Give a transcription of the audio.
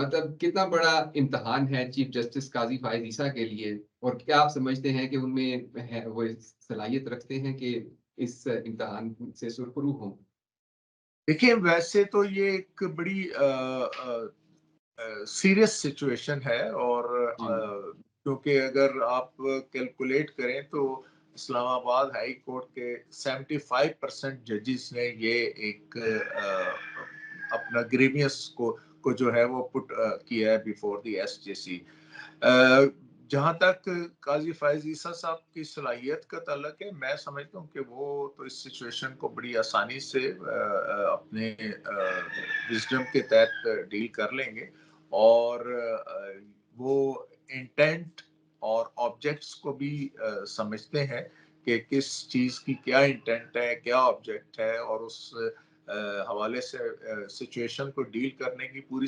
मतलब कितना बड़ा इम्तिहान है चीफ जस्टिस काज़ी फ़ाइज़ ईसा के लिए? और क्या आप समझते हैं कि उनमें है वो सलाहियत रखते हैं कि इस इम्तिहान से सुरखरू हों? देखिए, वैसे तो ये एक बड़ी सीरियस सिचुएशन है और जी। क्योंकि अगर आप कैलकुलेट करें तो इस्लामाबाद हाई कोर्ट के 75% जजेस ने ये एक अपना ग्रीवियंस को जो है वो पुट किया है बिफोर द एसजेसी। जहाँ तक काजी फायज ईसा साहब की सलाहियत का ताल्लुक है, मैं समझता हूँ कि वो तो इस सिचुएशन को बड़ी आसानी से अपने विजडम के तहत डील कर लेंगे और वो इंटेंट और ऑब्जेक्ट्स को भी समझते हैं कि किस चीज़ की क्या इंटेंट है, क्या ऑब्जेक्ट है और उस हवाले से सिचुएशन को डील करने की पूरी